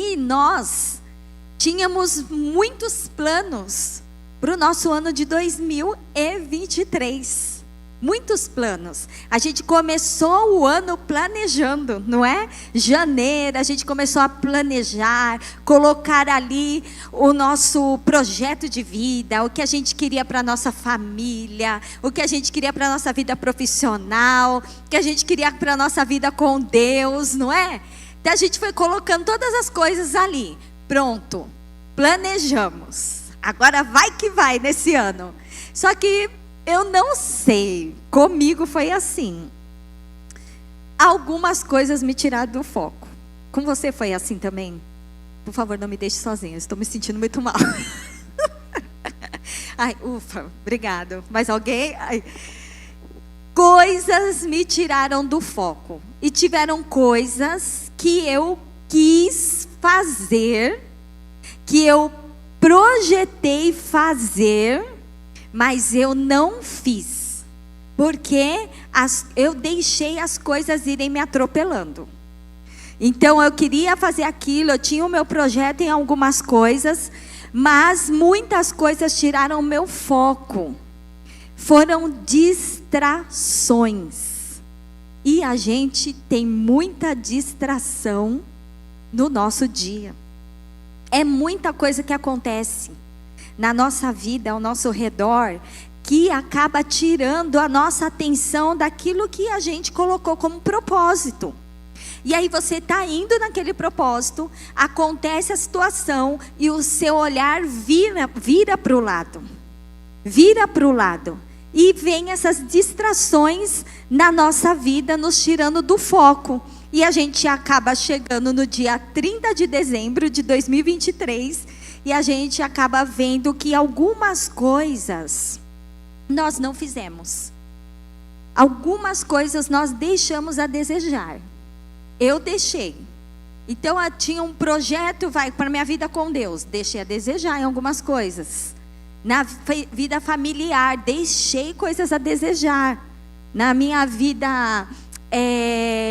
E nós tínhamos muitos planos para o nosso ano de 2023. Muitos planos. A gente começou o ano planejando, não é? Janeiro, a gente começou a planejar, colocar ali o nosso projeto de vida, o que a gente queria para a nossa família, o que a gente queria para a nossa vida profissional, o que a gente queria para a nossa vida com Deus, não é? Então a gente foi colocando todas as coisas ali. Pronto, planejamos. Agora vai que vai nesse ano. Só que eu não sei, comigo foi assim. Algumas coisas me tiraram do foco. Com você foi assim também? Por favor, não me deixe sozinha, estou me sentindo muito mal. Ai, ufa, obrigado. Mais alguém? Ai. Coisas me tiraram do foco. E tiveram coisas que eu quis fazer, que eu projetei fazer, mas eu não fiz, porque eu deixei as coisas irem me atropelando. Então eu queria fazer aquilo, eu tinha o meu projeto em algumas coisas, mas muitas coisas tiraram o meu foco. Foram distrações. E a gente tem muita distração no nosso dia. É muita coisa que acontece na nossa vida, ao nosso redor, que acaba tirando a nossa atenção daquilo que a gente colocou como propósito. E aí você está indo naquele propósito, acontece a situação e o seu olhar vira para o lado. Vira para o lado. E vem essas distrações na nossa vida, nos tirando do foco. E a gente acaba chegando no dia 30 de dezembro de 2023 e a gente acaba vendo que algumas coisas nós não fizemos. Algumas coisas nós deixamos a desejar. Eu deixei. Então eu tinha um projeto, para minha vida com Deus. Deixei a desejar em algumas coisas. Na vida familiar, deixei coisas a desejar. Na minha vida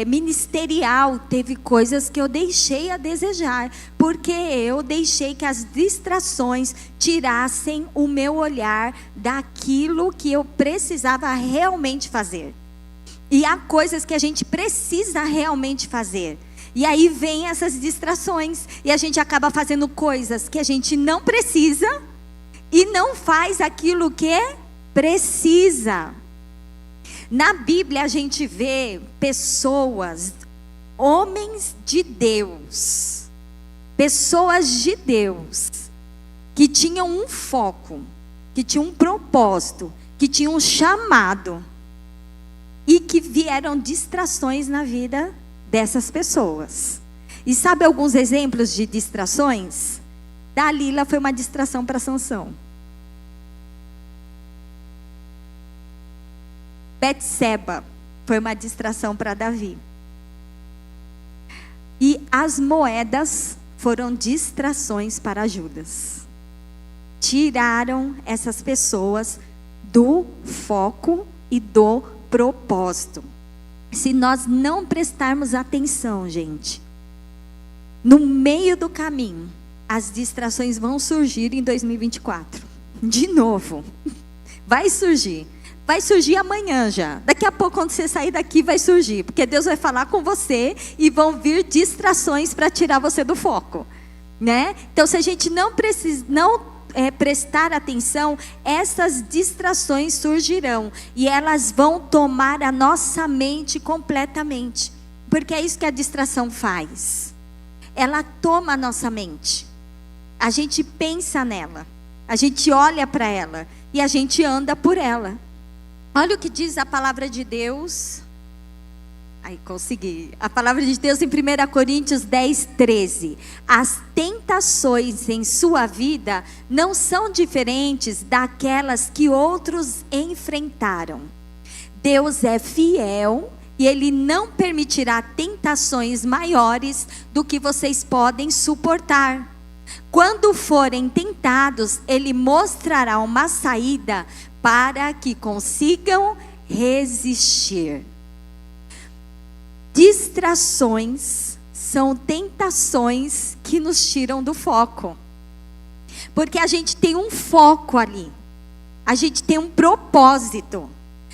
ministerial, teve coisas que eu deixei a desejar, porque eu deixei que as distrações tirassem o meu olhar daquilo que eu precisava realmente fazer. E há coisas que a gente precisa realmente fazer, e aí vem essas distrações, e a gente acaba fazendo coisas que a gente não precisa, e não faz aquilo que precisa. Na Bíblia a gente vê pessoas, homens de Deus, pessoas de Deus, que tinham um foco, que tinham um propósito, que tinham um chamado, e que vieram distrações na vida dessas pessoas. E sabe alguns exemplos de distrações? Dalila foi uma distração para Sansão. Betseba foi uma distração para Davi. E as moedas foram distrações para Judas. Tiraram essas pessoas do foco e do propósito. Se nós não prestarmos atenção, gente, no meio do caminho, as distrações vão surgir em 2024. De novo. Vai surgir. Vai surgir amanhã já. Daqui a pouco, quando você sair daqui, vai surgir. Porque Deus vai falar com você e vão vir distrações para tirar você do foco. Né? Então, se a gente não prestar atenção, essas distrações surgirão. E elas vão tomar a nossa mente completamente. Porque é isso que a distração faz. Ela toma a nossa mente. A gente pensa nela. A gente olha para ela. E a gente anda por ela. Olha o que diz a palavra de Deus. Aí consegui. A palavra de Deus em 1 Coríntios 10, 13. As tentações em sua vida não são diferentes daquelas que outros enfrentaram. Deus é fiel e Ele não permitirá tentações maiores do que vocês podem suportar. Quando forem tentados, Ele mostrará uma saída para que consigam resistir. Distrações são tentações que nos tiram do foco. Porque a gente tem um foco ali. A gente tem um propósito.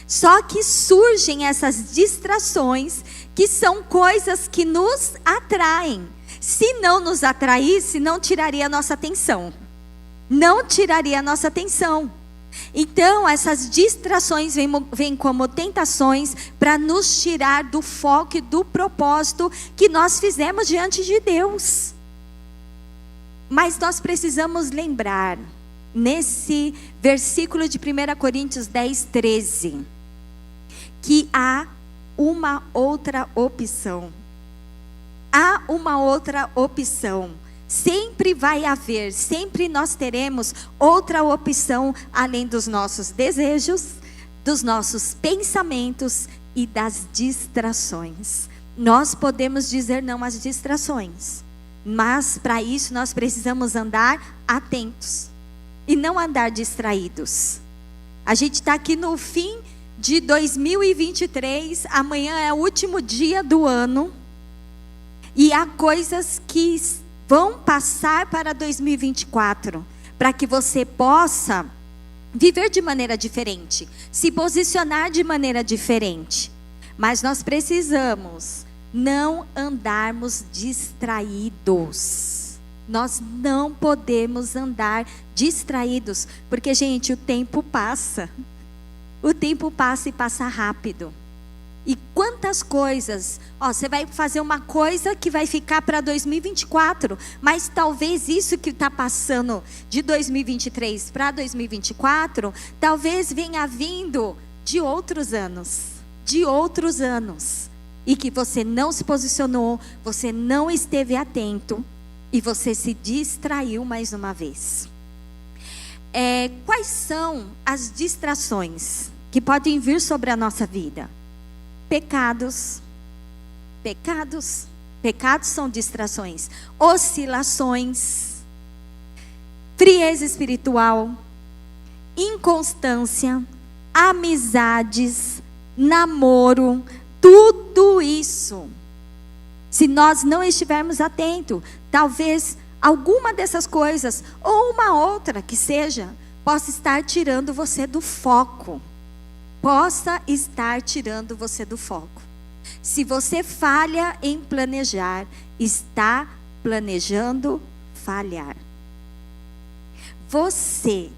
Só que surgem essas distrações, que são coisas que nos atraem. Se não nos atraísse, não tiraria a nossa atenção. Não tiraria a nossa atenção. Então, essas distrações vêm como tentações para nos tirar do foco e do propósito que nós fizemos diante de Deus. Mas nós precisamos lembrar, nesse versículo de 1 Coríntios 10, 13, que há uma outra opção. Há uma outra opção. Sempre vai haver, sempre nós teremos outra opção além dos nossos desejos, dos nossos pensamentos e das distrações. Nós podemos dizer não às distrações, mas para isso nós precisamos andar atentos e não andar distraídos. A gente está aqui no fim de 2023, amanhã é o último dia do ano e há coisas que vão passar para 2024, para que você possa viver de maneira diferente, se posicionar de maneira diferente. Mas nós precisamos não andarmos distraídos. Nós não podemos andar distraídos, porque, gente, o tempo passa. O tempo passa e passa rápido. E quantas coisas, você vai fazer uma coisa que vai ficar para 2024, mas talvez isso que está passando de 2023 para 2024, talvez venha vindo de outros anos, e que você não se posicionou, você não esteve atento, e você se distraiu mais uma vez. Quais são as distrações que podem vir sobre a nossa vida? Pecados são distrações, oscilações, frieza espiritual, inconstância, amizades, namoro, tudo isso. Se nós não estivermos atentos, talvez alguma dessas coisas, ou uma outra que seja, possa estar tirando você do foco. Se você falha em planejar, está planejando falhar. Você,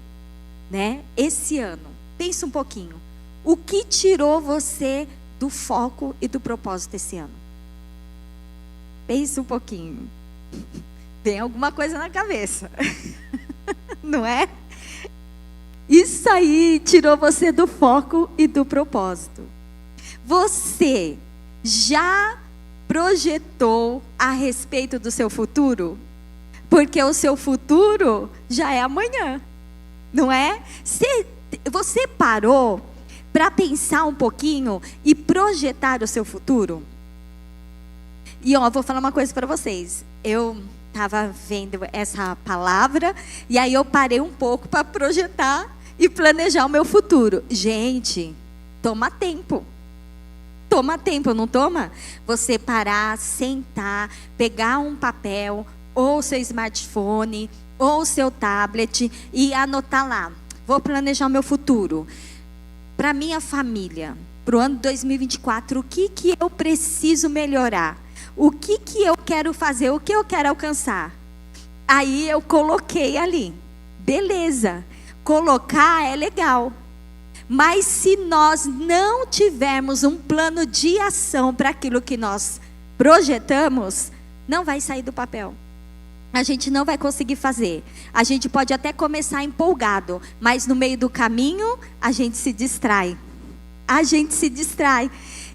esse ano, pensa um pouquinho. O que tirou você do foco e do propósito esse ano? Pensa um pouquinho. Tem alguma coisa na cabeça. Não é? Isso aí tirou você do foco e do propósito. Você já projetou a respeito do seu futuro? Porque o seu futuro já é amanhã, não é? Você parou para pensar um pouquinho e projetar o seu futuro? E vou falar uma coisa para vocês. Eu estava vendo essa palavra e aí eu parei um pouco para projetar e planejar o meu futuro. Gente, toma tempo. Toma tempo, não toma? Você parar, sentar, pegar um papel, ou seu smartphone, ou seu tablet e anotar lá. Vou planejar o meu futuro. Para minha família, para o ano 2024, o que eu preciso melhorar? O que eu quero fazer? O que eu quero alcançar? Aí eu coloquei ali. Beleza. Colocar é legal. Mas se nós não tivermos um plano de ação para aquilo que nós projetamos, não vai sair do papel. A gente não vai conseguir fazer. A gente pode até começar empolgado, mas no meio do caminho a gente se distrai.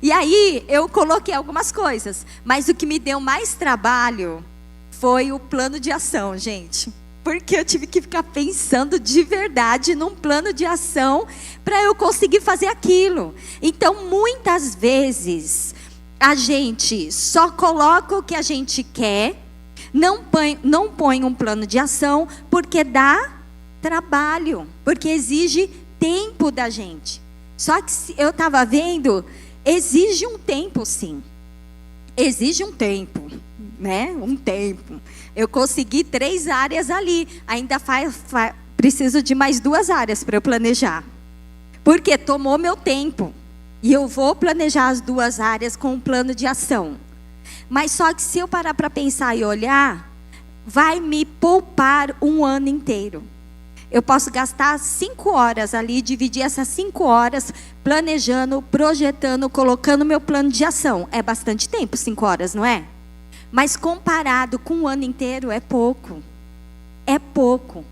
E aí eu coloquei algumas coisas, mas o que me deu mais trabalho foi o plano de ação, gente. Porque eu tive que ficar pensando de verdade num plano de ação para eu conseguir fazer aquilo. Então, muitas vezes, a gente só coloca o que a gente quer, não põe um plano de ação, porque dá trabalho, porque exige tempo da gente. Só que eu estava vendo, exige um tempo, sim. Exige um tempo. né? Um tempo. Eu consegui 3 áreas ali. Ainda preciso de mais 2 áreas para eu planejar. Porque tomou meu tempo. E eu vou planejar as 2 áreas com um plano de ação. Mas só que se eu parar para pensar e olhar, vai me poupar um ano inteiro. Eu posso gastar 5 horas ali, dividir essas 5 horas planejando, projetando, colocando meu plano de ação. É bastante tempo, 5 horas, não é? Mas comparado com um ano inteiro, é pouco. É pouco.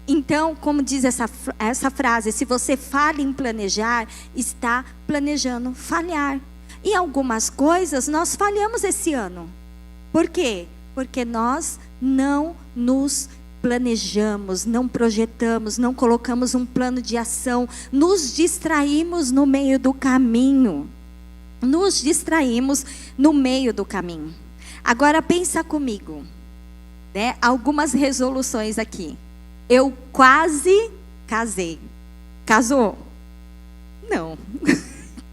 Então, como diz essa frase, se você falha em planejar, está planejando falhar. E algumas coisas nós falhamos esse ano. Por quê? Porque nós não nos planejamos, não projetamos, não colocamos um plano de ação, nos distraímos no meio do caminho. Nos distraímos no meio do caminho. Agora pensa comigo, né? Algumas resoluções aqui. Eu quase casei. Casou? Não.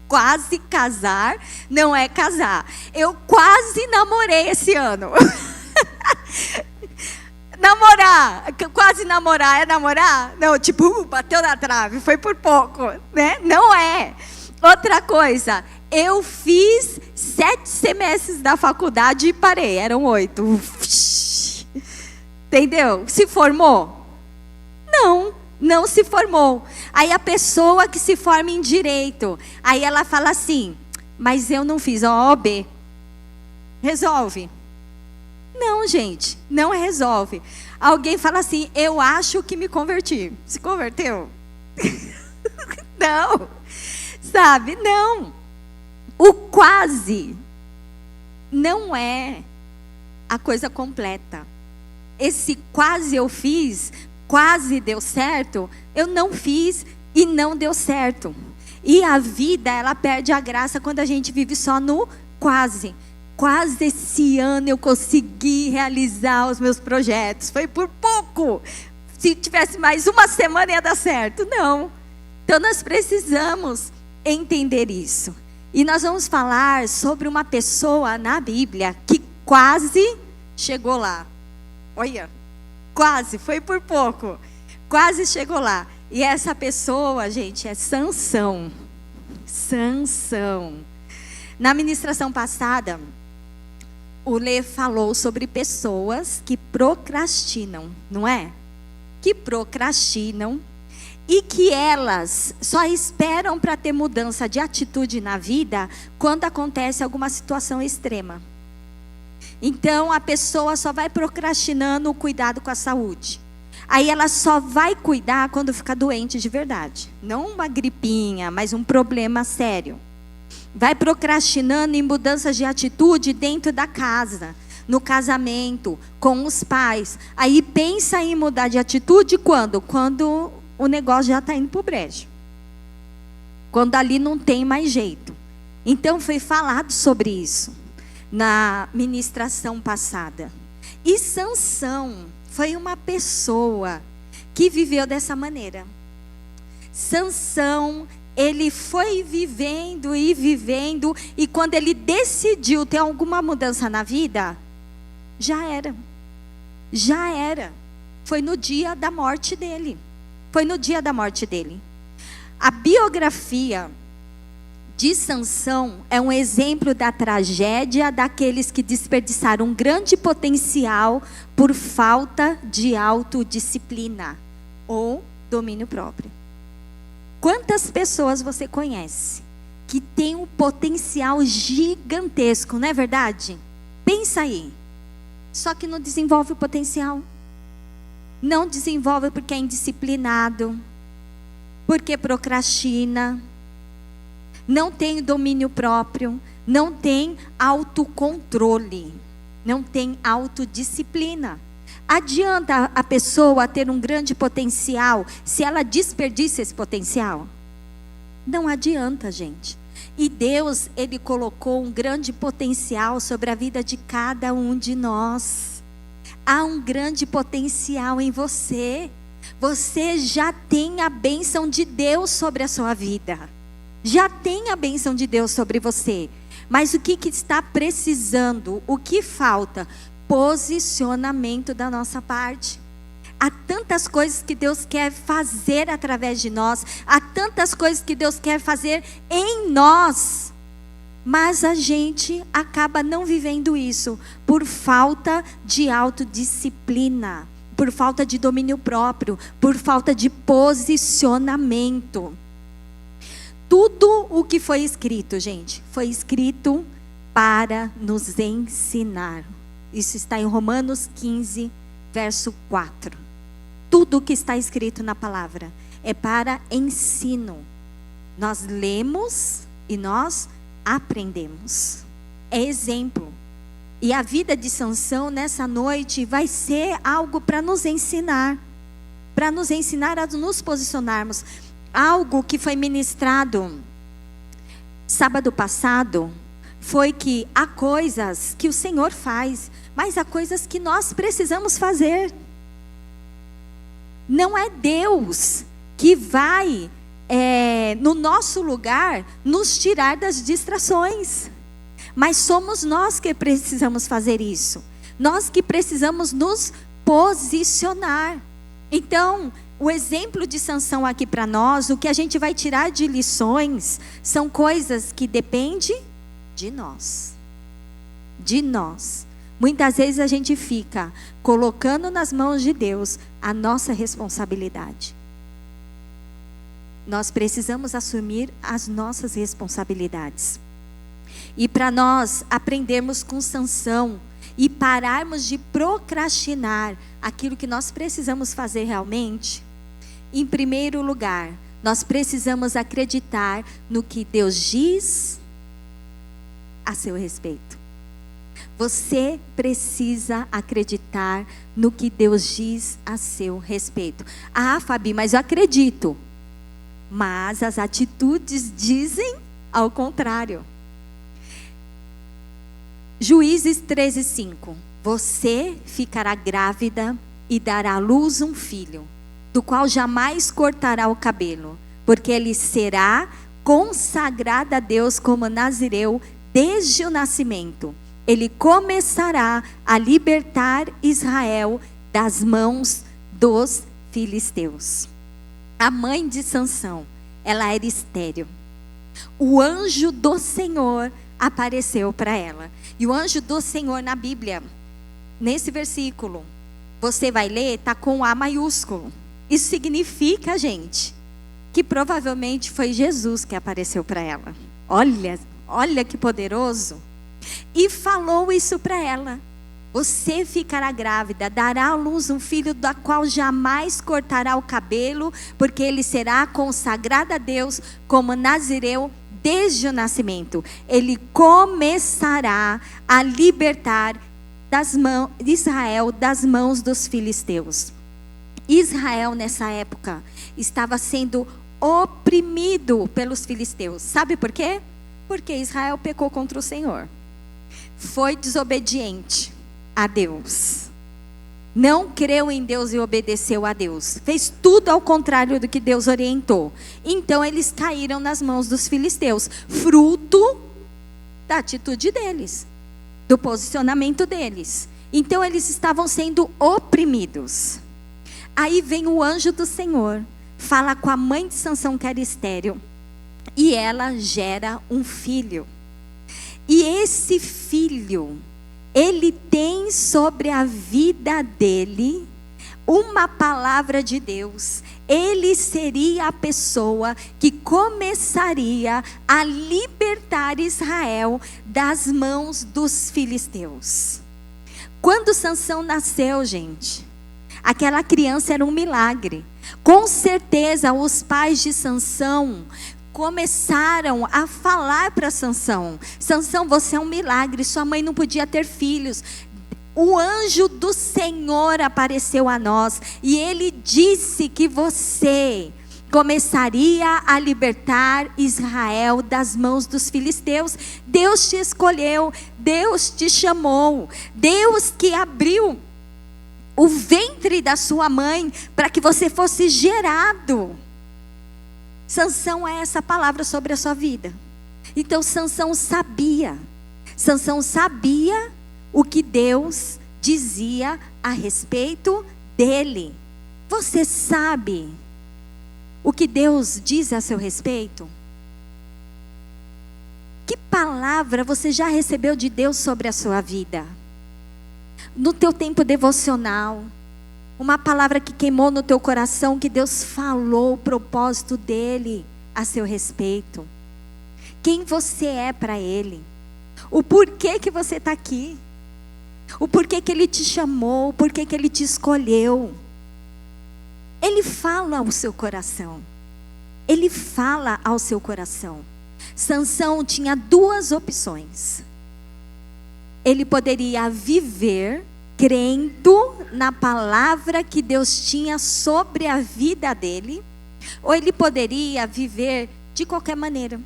Quase casar não é casar. Eu quase namorei esse ano. Namorar, quase namorar, é namorar? Não, tipo, bateu na trave, foi por pouco, né? Não é. Outra coisa, eu fiz 7 semestres da faculdade e parei, eram 8. Entendeu? Se formou? Não se formou. Aí a pessoa que se forma em direito, aí ela fala assim, mas eu não fiz a OAB. Resolve? Não, gente, não resolve. Alguém fala assim, eu acho que me converti. Se converteu? Não. Sabe? Não. O quase não é a coisa completa. Esse quase eu fiz, quase deu certo, eu não fiz e não deu certo. E a vida, ela perde a graça quando a gente vive só no quase. Quase esse ano eu consegui realizar os meus projetos. Foi por pouco. Se tivesse mais uma semana ia dar certo. Não. Então nós precisamos entender isso. E nós vamos falar sobre uma pessoa na Bíblia que quase chegou lá. Olha, quase, foi por pouco. Quase chegou lá. E essa pessoa, gente, é Sansão. Sansão. Na ministração passada, o Lê falou sobre pessoas que procrastinam, não é? Que procrastinam e que elas só esperam para ter mudança de atitude na vida quando acontece alguma situação extrema. Então a pessoa só vai procrastinando o cuidado com a saúde. Aí ela só vai cuidar quando ficar doente de verdade. Não uma gripinha, mas um problema sério. Vai procrastinando em mudanças de atitude dentro da casa, no casamento, com os pais. Aí pensa em mudar de atitude quando? Quando o negócio já está indo para o brejo. Quando ali não tem mais jeito. Então foi falado sobre isso na ministração passada. E Sansão foi uma pessoa que viveu dessa maneira. Sansão, ele foi vivendo, e quando ele decidiu ter alguma mudança na vida, já era. Foi no dia da morte dele. A biografia de Sansão é um exemplo da tragédia daqueles que desperdiçaram um grande potencial por falta de autodisciplina ou domínio próprio. Quantas pessoas você conhece que tem um potencial gigantesco, não é verdade? Pensa aí. Só que não desenvolve o potencial. Não desenvolve porque é indisciplinado, porque procrastina, não tem domínio próprio, não tem autocontrole, não tem autodisciplina. Adianta a pessoa ter um grande potencial se ela desperdiça esse potencial? Não adianta, gente. E Deus, Ele colocou um grande potencial sobre a vida de cada um de nós. Há um grande potencial em você. Você já tem a bênção de Deus sobre a sua vida. Já tem a bênção de Deus sobre você. Mas o que está precisando? O que falta? posicionamento da nossa parte. Há tantas coisas que Deus quer fazer através de nós, há tantas coisas que Deus quer fazer em nós, mas a gente acaba não vivendo isso por falta de autodisciplina, por falta de domínio próprio, por falta de posicionamento. Tudo o que foi escrito, gente, foi escrito para nos ensinar. Isso está em Romanos 15, verso 4. Tudo o que está escrito na palavra é para ensino. Nós lemos e nós aprendemos. É exemplo. E a vida de Sansão nessa noite vai ser algo para nos ensinar a nos posicionarmos. Algo que foi ministrado sábado passado foi que há coisas que o Senhor faz, mas há coisas que nós precisamos fazer. Não é Deus que vai, no nosso lugar, nos tirar das distrações. Mas somos nós que precisamos fazer isso. Nós que precisamos nos posicionar. Então, o exemplo de Sansão aqui para nós, o que a gente vai tirar de lições, são coisas que dependem de nós. De nós. Muitas vezes a gente fica colocando nas mãos de Deus a nossa responsabilidade. Nós precisamos assumir as nossas responsabilidades. E para nós aprendermos com Sansão e pararmos de procrastinar aquilo que nós precisamos fazer realmente, em primeiro lugar, nós precisamos acreditar no que Deus diz a seu respeito. Você precisa acreditar no que Deus diz a seu respeito. Ah, Fabi, mas eu acredito. Mas as atitudes dizem ao contrário. Juízes 13:5. Você ficará grávida e dará à luz um filho, do qual jamais cortará o cabelo, porque ele será consagrado a Deus como nazireu desde o nascimento. Ele começará a libertar Israel das mãos dos filisteus. A mãe de Sansão, ela era estéril. O anjo do Senhor apareceu para ela. E o anjo do Senhor na Bíblia, nesse versículo, você vai ler, está com A maiúsculo. Isso significa, gente, que provavelmente foi Jesus que apareceu para ela. Olha que poderoso. E falou isso para ela. Você ficará grávida, dará à luz um filho da qual jamais cortará o cabelo, porque ele será consagrado a Deus como nazireu desde o nascimento. Ele começará a libertar Israel das mãos dos filisteus. Israel nessa época estava sendo oprimido pelos filisteus. Sabe por quê? Porque Israel pecou contra o Senhor. Foi desobediente a Deus. Não creu em Deus e obedeceu a Deus. Fez tudo ao contrário do que Deus orientou. Então eles caíram nas mãos dos filisteus. Fruto da atitude deles. Do posicionamento deles. Então eles estavam sendo oprimidos. Aí vem o anjo do Senhor. Fala com a mãe de Sansão, que era estéril. E ela gera um filho. E esse filho, ele tem sobre a vida dele uma palavra de Deus. Ele seria a pessoa que começaria a libertar Israel das mãos dos filisteus. Quando Sansão nasceu, gente, aquela criança era um milagre. Com certeza os pais de Sansão começaram a falar para Sansão: Sansão, você é um milagre, sua mãe não podia ter filhos. O anjo do Senhor apareceu a nós e ele disse que você começaria a libertar Israel das mãos dos filisteus. Deus te escolheu, Deus te chamou, Deus que abriu o ventre da sua mãe para que você fosse gerado. Sansão é essa palavra sobre a sua vida. Então Sansão sabia o que Deus dizia a respeito dele. Você sabe o que Deus diz a seu respeito? Que palavra você já recebeu de Deus sobre a sua vida? No teu tempo devocional, uma palavra que queimou no teu coração, que Deus falou o propósito dele a seu respeito. Quem você é para Ele. O porquê que você está aqui. O porquê que Ele te chamou, o porquê que Ele te escolheu. Ele fala ao seu coração. Ele fala ao seu coração. Sansão tinha duas opções. Ele poderia viver crendo na palavra que Deus tinha sobre a vida dele, ou ele poderia viver de qualquer maneira.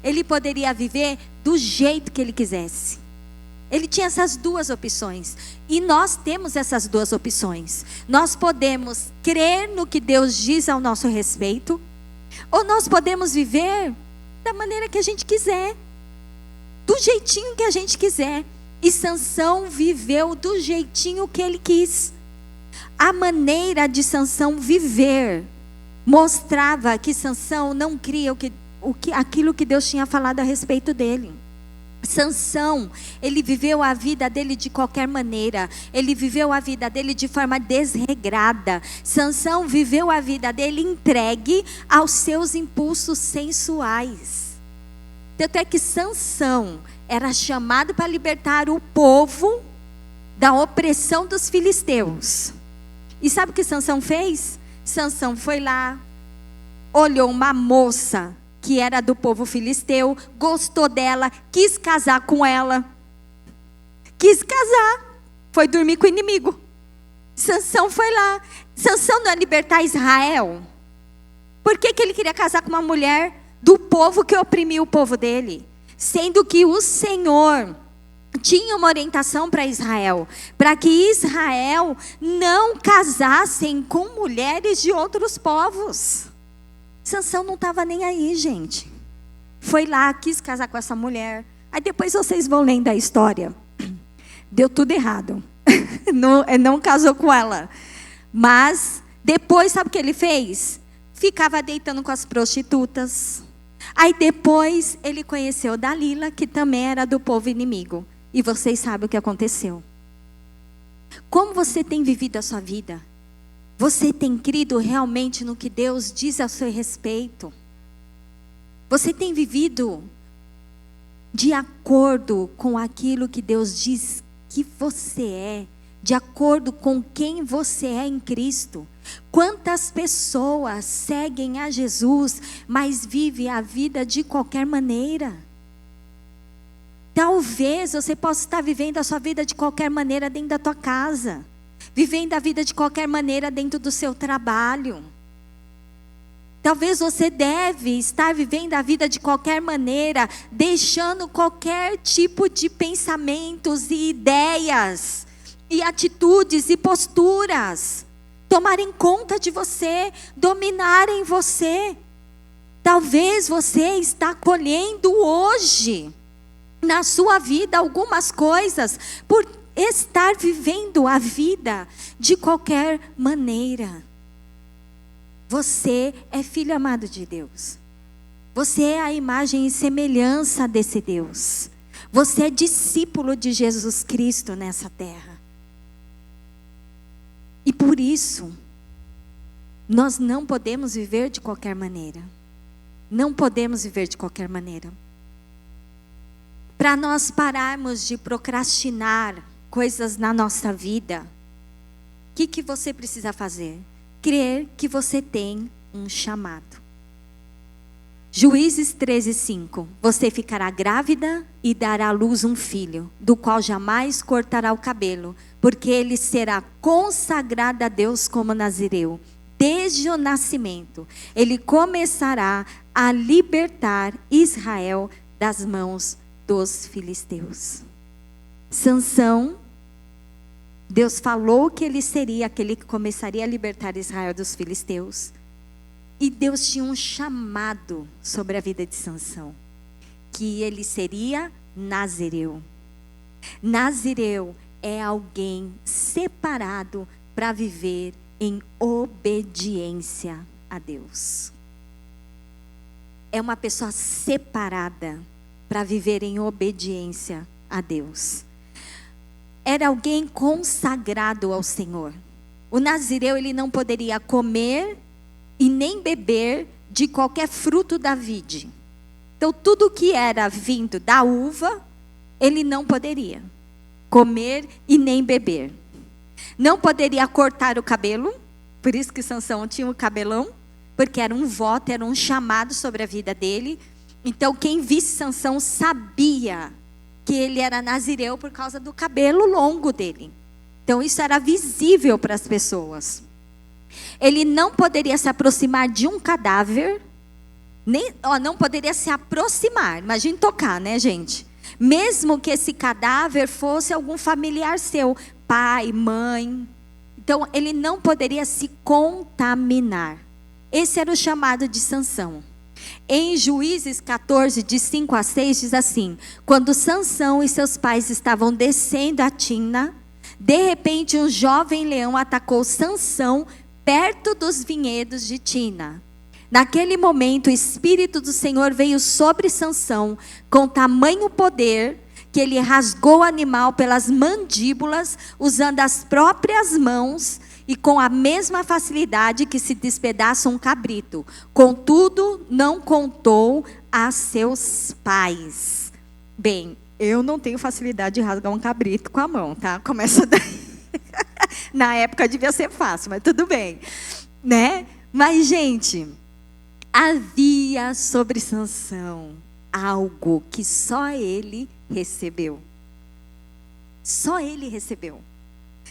Ele poderia viver do jeito que ele quisesse. Ele tinha essas duas opções. E nós temos essas duas opções. Nós podemos crer no que Deus diz ao nosso respeito, ou nós podemos viver da maneira que a gente quiser, do jeitinho que a gente quiser. E Sansão viveu do jeitinho que ele quis. A maneira de Sansão viver mostrava que Sansão não cria aquilo que Deus tinha falado a respeito dele. Sansão, ele viveu a vida dele de qualquer maneira. Ele viveu a vida dele de forma desregrada. Sansão viveu a vida dele entregue aos seus impulsos sensuais. Tanto é que Sansão era chamado para libertar o povo da opressão dos filisteus. E sabe o que Sansão fez? Sansão foi lá, olhou uma moça que era do povo filisteu, gostou dela, quis casar com ela. Quis casar, foi dormir com o inimigo. Sansão foi lá. Sansão não é libertar Israel? Por que ele queria casar com uma mulher do povo que oprimiu o povo dele? Sendo que o Senhor tinha uma orientação para Israel, para que Israel não casassem com mulheres de outros povos. Sansão não estava nem aí, gente. Foi lá, quis casar com essa mulher. Aí depois vocês vão lendo a história. Deu tudo errado. Não casou com ela. Mas depois, sabe o que ele fez? Ficava deitando com as prostitutas. Aí depois ele conheceu Dalila, que também era do povo inimigo. E vocês sabem o que aconteceu. Como você tem vivido a sua vida? Você tem crido realmente no que Deus diz a seu respeito? Você tem vivido de acordo com aquilo que Deus diz que você é? De acordo com quem você é em Cristo? Quantas pessoas seguem a Jesus, mas vivem a vida de qualquer maneira? Talvez você possa estar vivendo a sua vida de qualquer maneira dentro da tua casa. Vivendo a vida de qualquer maneira dentro do seu trabalho. Talvez você deve estar vivendo a vida de qualquer maneira, deixando qualquer tipo de pensamentos e ideias, e atitudes e posturas tomarem conta de você, dominarem você. Talvez você está colhendo hoje na sua vida algumas coisas por estar vivendo a vida de qualquer maneira. Você é filho amado de Deus. Você é a imagem e semelhança desse Deus. Você é discípulo de Jesus Cristo nessa terra. E por isso, nós não podemos viver de qualquer maneira. Não podemos viver de qualquer maneira. Para nós pararmos de procrastinar coisas na nossa vida, o que você precisa fazer? Crer que você tem um chamado. Juízes 13:5. Você ficará grávida e dará à luz um filho, do qual jamais cortará o cabelo, porque ele será consagrado a Deus como nazireu. Desde o nascimento, ele começará a libertar Israel das mãos dos filisteus. Sansão, Deus falou que ele seria aquele que começaria a libertar Israel dos filisteus. E Deus tinha um chamado sobre a vida de Sansão, que ele seria nazireu. Nazireu é alguém separado para viver em obediência a Deus. É uma pessoa separada para viver em obediência a Deus. Era alguém consagrado ao Senhor. O nazireu, ele não poderia comer e nem beber de qualquer fruto da vide. Então, tudo que era vindo da uva, ele não poderia comer e nem beber. Não poderia cortar o cabelo, por isso que Sansão tinha o cabelão, porque era um voto, era um chamado sobre a vida dele. Então, quem visse Sansão sabia que ele era nazireu por causa do cabelo longo dele. Então, isso era visível para as pessoas. Ele não poderia se aproximar de um cadáver, não poderia se aproximar, imagine tocar, né, gente? Mesmo que esse cadáver fosse algum familiar seu, pai, mãe. Então, ele não poderia se contaminar. Esse era o chamado de Sansão. Em Juízes 14, de 5 a 6, diz assim: quando Sansão e seus pais estavam descendo a Timna, de repente um jovem leão atacou Sansão perto dos vinhedos de Timna. Naquele momento o Espírito do Senhor veio sobre Sansão com tamanho poder que ele rasgou o animal pelas mandíbulas, usando as próprias mãos e com a mesma facilidade que se despedaça um cabrito. Contudo, não contou a seus pais. Bem, eu não tenho facilidade de rasgar um cabrito com a mão, tá? Começa daí. Na época devia ser fácil, mas tudo bem, né? Mas, gente, havia sobre Sansão algo que só ele recebeu. Só ele recebeu.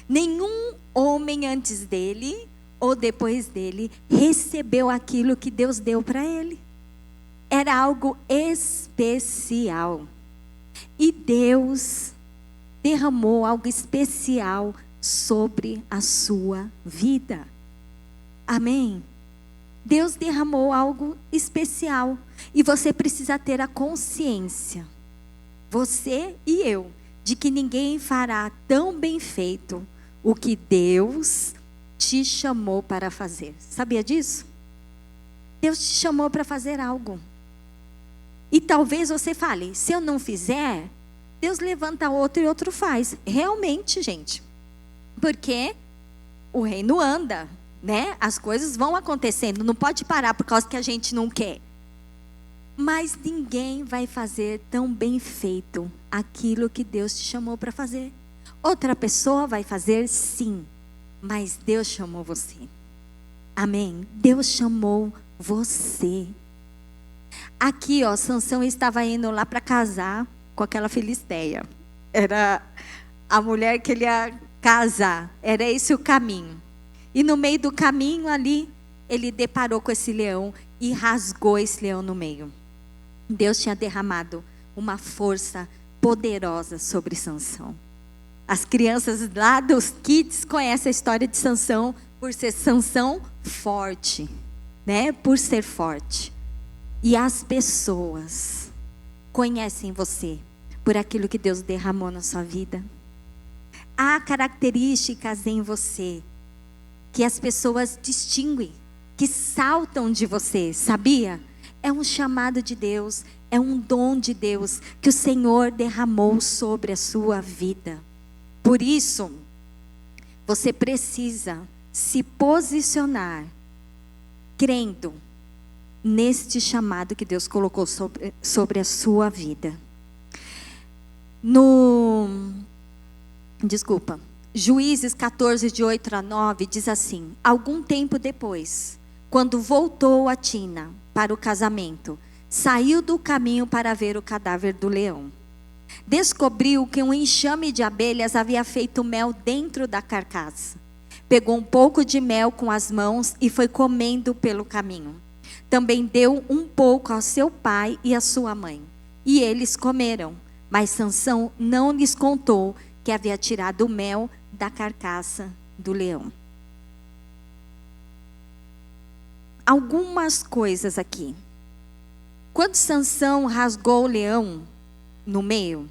Nenhum homem antes dele ou depois dele recebeu aquilo que Deus deu para ele. Era algo especial. E Deus derramou algo especial sobre a sua vida. Amém? Deus derramou algo especial. E você precisa ter a consciência, você e eu, de que ninguém fará tão bem feito o que Deus te chamou para fazer. Sabia disso? Deus te chamou para fazer algo. E talvez você fale, se eu não fizer, Deus levanta outro e outro faz. Realmente, gente. Porque o reino anda, né? As coisas vão acontecendo. Não pode parar por causa que a gente não quer. Mas ninguém vai fazer tão bem feito aquilo que Deus te chamou para fazer. Outra pessoa vai fazer, sim. Mas Deus chamou você. Amém? Deus chamou você. Aqui, ó, Sansão estava indo lá para casar com aquela filisteia. Era a mulher que ele ia casar. Era esse o caminho. E no meio do caminho ali, ele deparou com esse leão e rasgou esse leão no meio. Deus tinha derramado uma força poderosa sobre Sansão. As crianças lá dos kids conhecem a história de Sansão por ser Sansão forte, né? Por ser forte. E as pessoas conhecem você por aquilo que Deus derramou na sua vida. Há características em você que as pessoas distinguem, que saltam de você, sabia? É um chamado de Deus, é um dom de Deus que o Senhor derramou sobre a sua vida. Por isso, você precisa se posicionar crendo neste chamado que Deus colocou sobre a sua vida. Juízes 14, de 8 a 9, diz assim: algum tempo depois, quando voltou a Timna para o casamento, saiu do caminho para ver o cadáver do leão. Descobriu que um enxame de abelhas havia feito mel dentro da carcaça. Pegou um pouco de mel com as mãos e foi comendo pelo caminho. Também deu um pouco ao seu pai e à sua mãe. E eles comeram. Mas Sansão não lhes contou que havia tirado o mel da carcaça do leão. Algumas coisas aqui. Quando Sansão rasgou o leão no meio,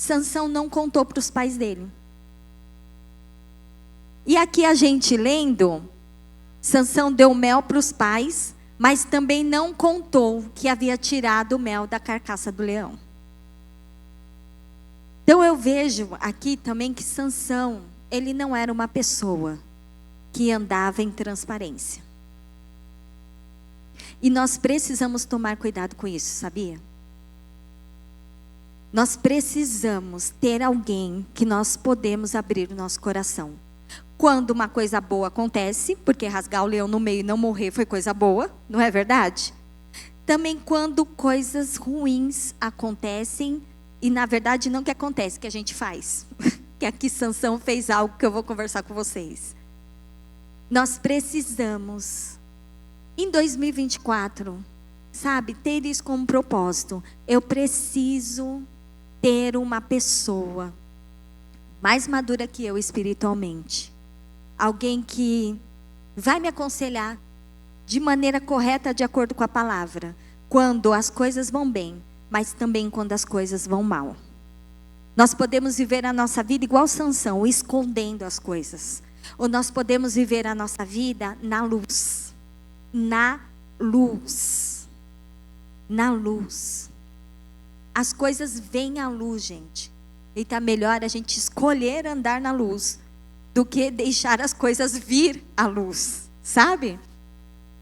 Sansão não contou para os pais dele. E aqui a gente lendo, Sansão deu mel para os pais, mas também não contou que havia tirado o mel da carcaça do leão. Então eu vejo aqui também que Sansão, ele não era uma pessoa que andava em transparência. E nós precisamos tomar cuidado com isso, sabia? Nós precisamos ter alguém que nós podemos abrir o nosso coração. Quando uma coisa boa acontece, porque rasgar o leão no meio e não morrer foi coisa boa, não é verdade? Também quando coisas ruins acontecem, e na verdade não que acontece, que a gente faz. Que aqui Sansão fez algo que eu vou conversar com vocês. Nós precisamos, em 2024, sabe, ter isso como propósito. Eu preciso ter uma pessoa mais madura que eu espiritualmente. Alguém que vai me aconselhar de maneira correta, de acordo com a palavra. Quando as coisas vão bem, mas também quando as coisas vão mal. Nós podemos viver a nossa vida igual Sansão, escondendo as coisas. Ou nós podemos viver a nossa vida na luz. Na luz. Na luz. As coisas vêm à luz, gente. E está melhor a gente escolher andar na luz do que deixar as coisas vir à luz, sabe?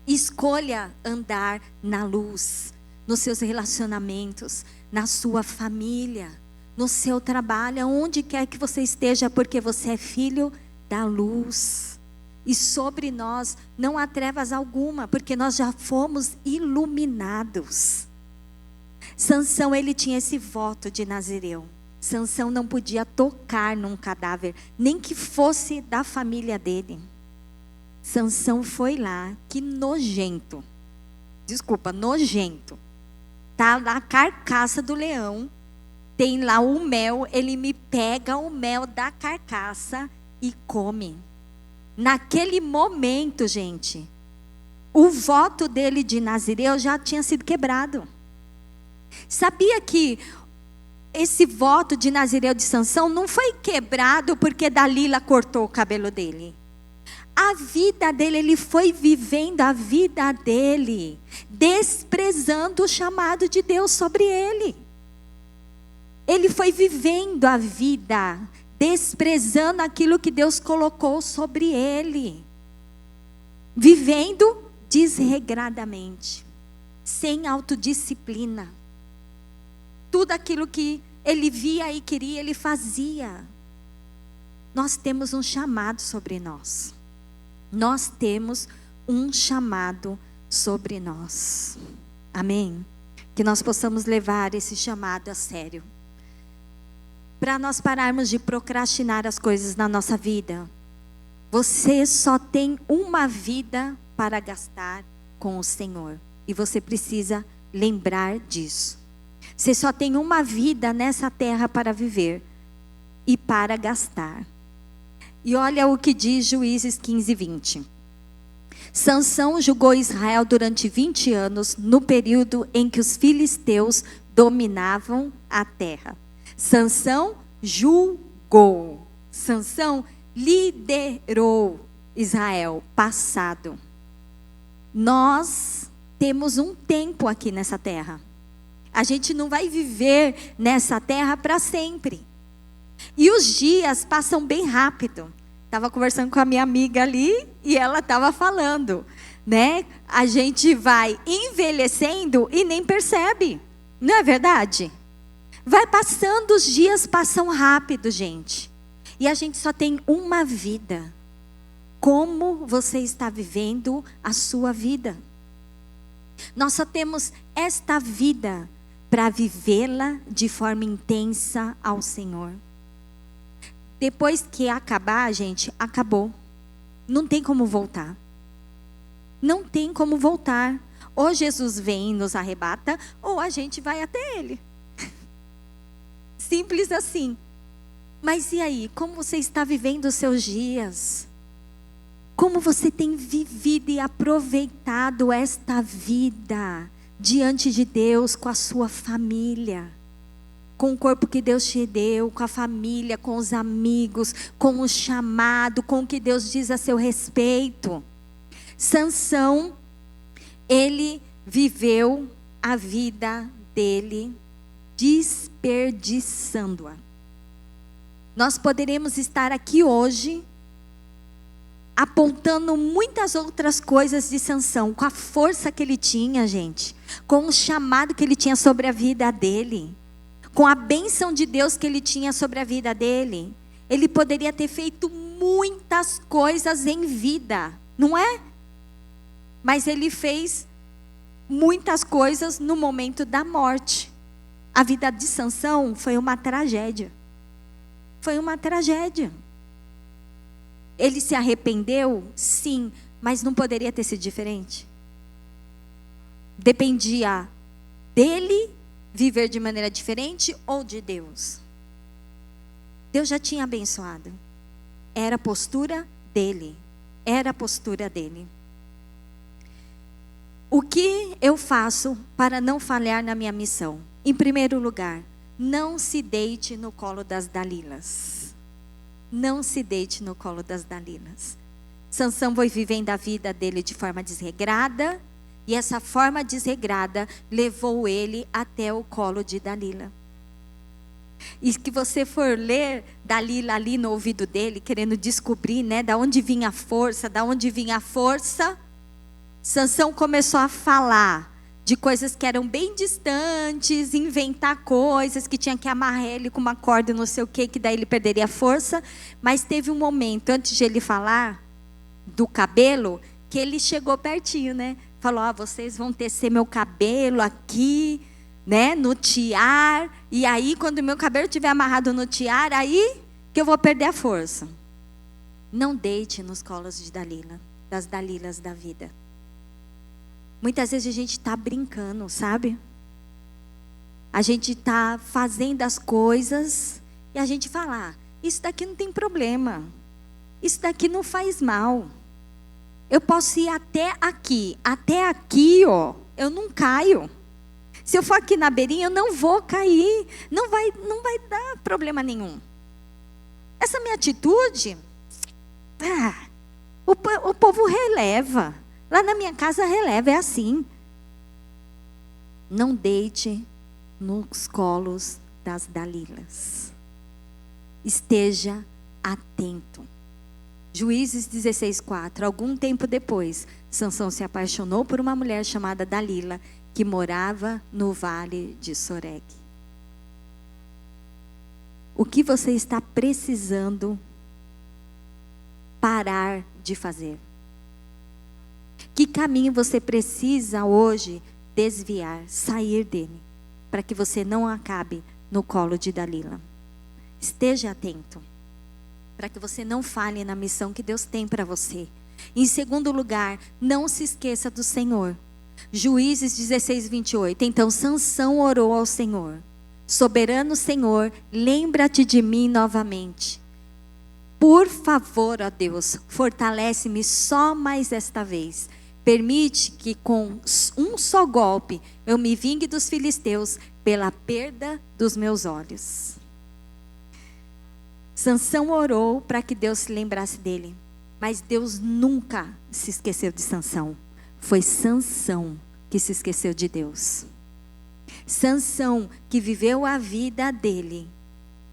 Escolha andar na luz, nos seus relacionamentos, na sua família, no seu trabalho, onde quer que você esteja, porque você é filho da luz. E sobre nós não há trevas alguma, porque nós já fomos iluminados. Sansão, ele tinha esse voto de Nazireu. Sansão não podia tocar num cadáver, nem que fosse da família dele. Sansão foi lá, que nojento. Desculpa, nojento. Tá lá a carcaça do leão, tem lá o mel, ele me pega o mel da carcaça e come. Naquele momento, gente, o voto dele de Nazireu já tinha sido quebrado. Sabia que esse voto de Nazireu de Sansão não foi quebrado porque Dalila cortou o cabelo dele. A vida dele, ele foi vivendo a vida dele, desprezando o chamado de Deus sobre ele. Ele foi vivendo a vida, desprezando aquilo que Deus colocou sobre ele. Vivendo desregradamente, sem autodisciplina. Tudo aquilo que ele via e queria, ele fazia. Nós temos um chamado sobre nós. Nós temos um chamado sobre nós. Amém? Que nós possamos levar esse chamado a sério. Para nós pararmos de procrastinar as coisas na nossa vida. Você só tem uma vida para gastar com o Senhor. E você precisa lembrar disso. Você só tem uma vida nessa terra para viver e para gastar. E olha o que diz Juízes 15, 20. Sansão julgou Israel durante 20 anos, no período em que os filisteus dominavam a terra. Sansão julgou. Sansão liderou Israel, passado. Nós temos um tempo aqui nessa terra. A gente não vai viver nessa terra para sempre. E os dias passam bem rápido. Estava conversando com a minha amiga ali e ela estava falando, né? A gente vai envelhecendo e nem percebe. Não é verdade? Vai passando, os dias passam rápido, gente. E a gente só tem uma vida. Como você está vivendo a sua vida? Nós só temos esta vida para vivê-la de forma intensa ao Senhor. Depois que acabar, gente, acabou. Não tem como voltar. Não tem como voltar. Ou Jesus vem e nos arrebata, ou a gente vai até Ele. Simples assim. Mas e aí, como você está vivendo os seus dias? Como você tem vivido e aproveitado esta vida diante de Deus com a sua família? com o corpo que Deus te deu, com a família, com os amigos, com o chamado, com o que Deus diz a seu respeito. Sansão, ele viveu a vida dele desperdiçando-a. Nós poderíamos estar aqui hoje apontando muitas outras coisas de Sansão, com a força que ele tinha, gente, com o chamado que ele tinha sobre a vida dele, com a bênção de Deus que ele tinha sobre a vida dele. Ele poderia ter feito muitas coisas em vida, não é? Mas ele fez muitas coisas no momento da morte. A vida de Sansão foi uma tragédia. Foi uma tragédia. Ele se arrependeu? Sim, mas não poderia ter sido diferente. Dependia dele viver de maneira diferente ou de Deus. Deus já tinha abençoado. Era a postura dele. Era a postura dele. O que eu faço para não falhar na minha missão? Em primeiro lugar, não se deite no colo das Dalilas. Não se deite no colo das Dalilas. Sansão foi vivendo a vida dele de forma desregrada, e essa forma desregrada levou ele até o colo de Dalila. E que você for ler Dalila ali no ouvido dele, querendo descobrir, né, da onde vinha a força, Sansão começou a falar de coisas que eram bem distantes, inventar coisas que tinha que amarrar ele com uma corda, não sei o que daí ele perderia a força. Mas teve um momento, antes de ele falar do cabelo, que ele chegou pertinho, né? Falou, vocês vão tecer meu cabelo aqui, né, no tiar. E aí, quando o meu cabelo estiver amarrado no tiar, aí que eu vou perder a força. Não deite nos colos de Dalila, das Dalilas da vida. Muitas vezes a gente está brincando, sabe? A gente está fazendo as coisas e a gente fala, isso daqui não tem problema. Isso daqui não faz mal. Eu posso ir até aqui, ó, eu não caio. Se eu for aqui na beirinha, eu não vou cair. Não vai dar problema nenhum. Essa minha atitude, o povo releva. Lá na minha casa releva, é assim. Não deite nos colos das Dalilas. Esteja atento. Juízes 16:4. Algum tempo depois, Sansão se apaixonou por uma mulher chamada Dalila, que morava no vale de Soreg. O que você está precisando parar de fazer? Que caminho você precisa hoje desviar, sair dele, para que você não acabe no colo de Dalila? Esteja atento, para que você não falhe na missão que Deus tem para você. Em segundo lugar, não se esqueça do Senhor. Juízes 16:28. Então Sansão orou ao Senhor: soberano Senhor, lembra-te de mim novamente. Por favor, ó Deus, fortalece-me só mais esta vez. Permite que com um só golpe eu me vingue dos filisteus pela perda dos meus olhos. Sansão orou para que Deus se lembrasse dele. Mas Deus nunca se esqueceu de Sansão. Foi Sansão que se esqueceu de Deus. Sansão que viveu a vida dele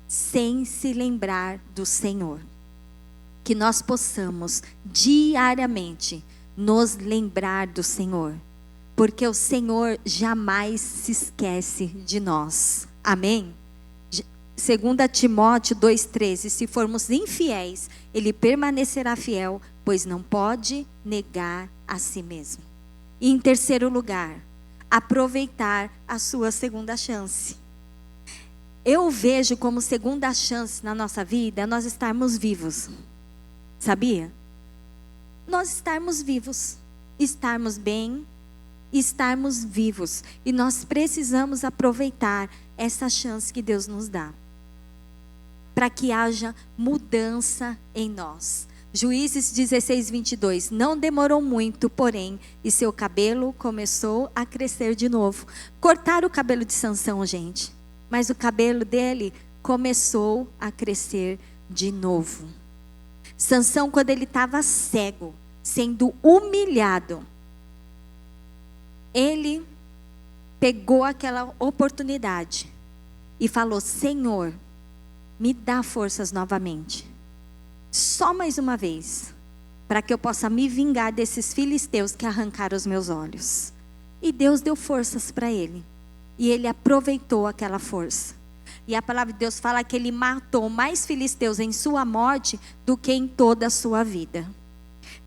sem se lembrar do Senhor. Que nós possamos diariamente nos lembrar do Senhor, porque o Senhor jamais se esquece de nós. Amém? 2 Timóteo 2,13. Se formos infiéis, ele permanecerá fiel, pois não pode negar a si mesmo. E em terceiro lugar, aproveitar a sua segunda chance. Eu vejo como segunda chance na nossa vida nós estarmos vivos. Sabia? Nós estarmos vivos, estarmos bem, estarmos vivos. E nós precisamos aproveitar essa chance que Deus nos dá, para que haja mudança em nós. Juízes 16:22. Não demorou muito, porém, e seu cabelo começou a crescer de novo. Cortaram o cabelo de Sansão, gente. mas o cabelo dele começou a crescer de novo. Sansão, quando ele estava cego, sendo humilhado, ele pegou aquela oportunidade e falou: Senhor, me dá forças novamente, só mais uma vez, para que eu possa me vingar desses filisteus que arrancaram os meus olhos. E Deus deu forças para ele, e ele aproveitou aquela força. E a palavra de Deus fala que ele matou mais filisteus em sua morte do que em toda a sua vida.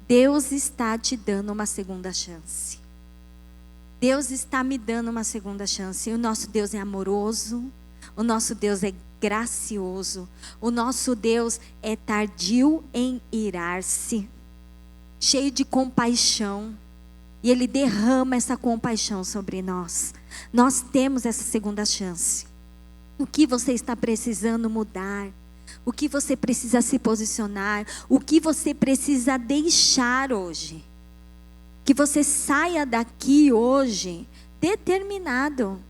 Deus está te dando uma segunda chance. Deus está me dando uma segunda chance. O nosso Deus é amoroso, o nosso Deus é gracioso, o nosso Deus é tardio em irar-se, cheio de compaixão, e Ele derrama essa compaixão sobre nós. Nós temos essa segunda chance. O que você está precisando mudar? O que você precisa se posicionar? O que você precisa deixar hoje? Que você saia daqui hoje determinado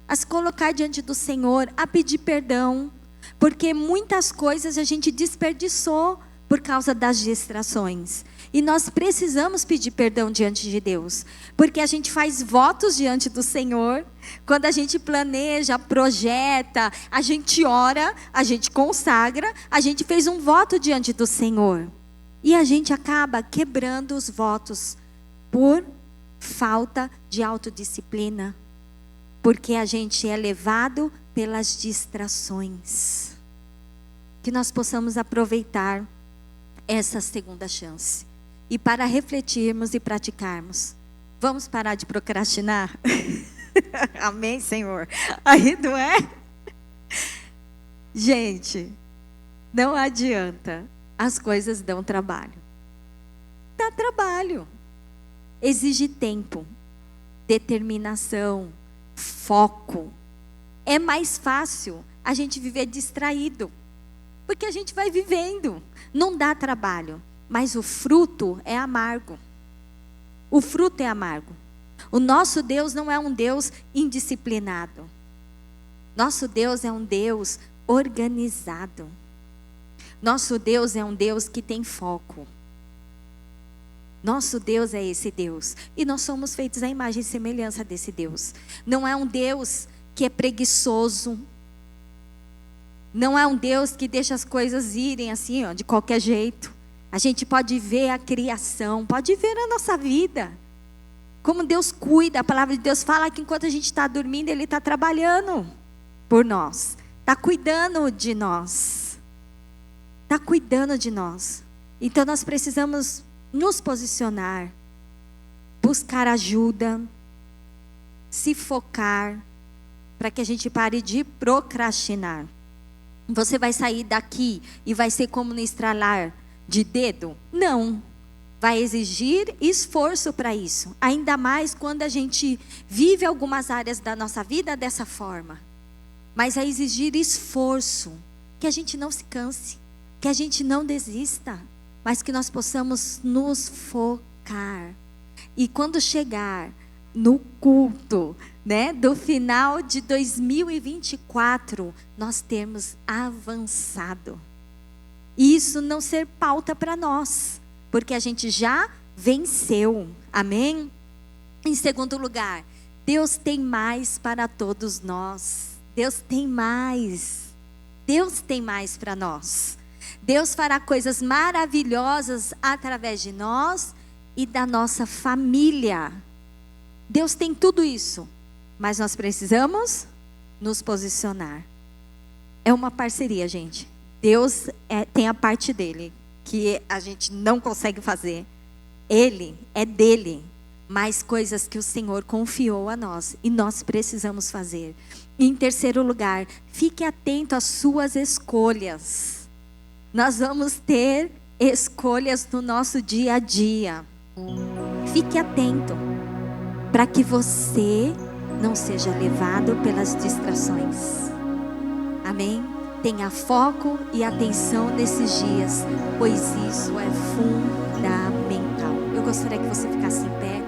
a se colocar diante do Senhor, a pedir perdão, porque muitas coisas a gente desperdiçou por causa das distrações. E nós precisamos pedir perdão diante de Deus, porque a gente faz votos diante do Senhor. Quando a gente planeja, projeta, a gente ora, a gente consagra, a gente fez um voto diante do Senhor. E a gente acaba quebrando os votos por falta de autodisciplina, porque a gente é levado pelas distrações. Que nós possamos aproveitar essa segunda chance. E para refletirmos e praticarmos, vamos parar de procrastinar? Amém, Senhor? Aí não é? Gente, não adianta. As coisas dão trabalho. Dá trabalho. Exige tempo, determinação, foco. É mais fácil a gente viver distraído, porque a gente vai vivendo. Não dá trabalho, mas o fruto é amargo. O fruto é amargo. O nosso Deus não é um Deus indisciplinado. Nosso Deus é um Deus organizado. Nosso Deus é um Deus que tem foco. Nosso Deus é esse Deus. E nós somos feitos à imagem e semelhança desse Deus. Não é um Deus que é preguiçoso. Não é um Deus que deixa as coisas irem assim, ó, de qualquer jeito. A gente pode ver a criação, pode ver a nossa vida. Como Deus cuida. A palavra de Deus fala que enquanto a gente está dormindo, Ele está trabalhando por nós. Está cuidando de nós. Está cuidando de nós. Então nós precisamos nos posicionar, buscar ajuda, se focar, para que a gente pare de procrastinar. Você vai sair daqui e vai ser como no estralar de dedo? Não. Vai exigir esforço para isso. Ainda mais quando a gente vive algumas áreas da nossa vida dessa forma. Mas vai exigir esforço. Que a gente não se canse. Que a gente não desista. Mas que nós possamos nos focar. E quando chegar no culto, né, do final de 2024, nós termos avançado. E isso não ser pauta para nós, porque a gente já venceu. Amém? Em segundo lugar, Deus tem mais para todos nós. Deus tem mais. Deus tem mais para nós. Deus fará coisas maravilhosas através de nós e da nossa família. Deus tem tudo isso, mas nós precisamos nos posicionar. É uma parceria, gente. Deus tem a parte dele, que a gente não consegue fazer. Ele é dele, mas coisas que o Senhor confiou a nós e nós precisamos fazer. E em terceiro lugar, fique atento às suas escolhas. Nós vamos ter escolhas no nosso dia a dia. Fique atento, para que você não seja levado pelas distrações. Amém? Tenha foco e atenção nesses dias, pois isso é fundamental. Eu gostaria que você ficasse em pé.